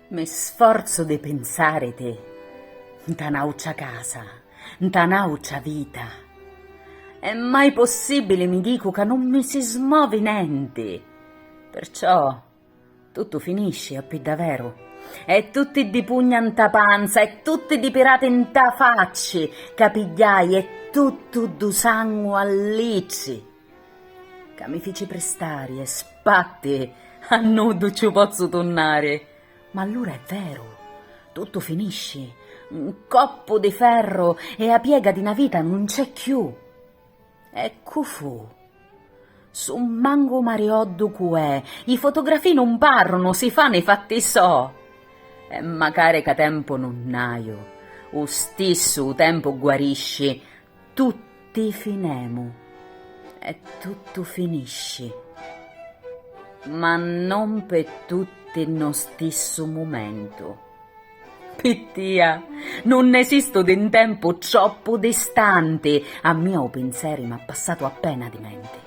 Mi sforzo di pensare te, nta nauccia casa, nta nauccia vita. È mai possibile, mi dico, che non mi si smuovi niente. Perciò tutto finisce a più davvero. E tutti di pugna in ta panza, e tutti di pirate in ta facci, capigliai, e tutto du sangue all'icci. Che mi feci prestare e spatti, a nudo ci posso tornare. Ma allora è vero, tutto finisce, un coppo di ferro e a piega di una vita non c'è più. E fu. Su mango marioddo cuè, i fotografi non parlano, si fanno i fatti so. E magari che tempo non naio, o stesso tempo guarisce, tutti finemo e tutto finisce. Ma non per tutti nello stesso momento. Pittia, non esisto d'un tempo troppo distante, a mio pensieri m'ha passato appena di mente.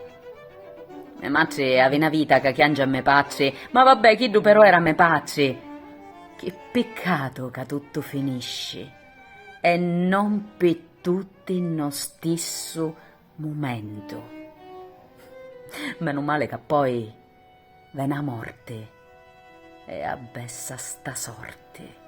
Me macce ave una vita che chiangia a me pacce, ma vabbè, chi però era me pacce. Che peccato che tutto finisce, e non per tutti nello stesso momento. Meno male che poi ve la morte e abbessa sta sorte.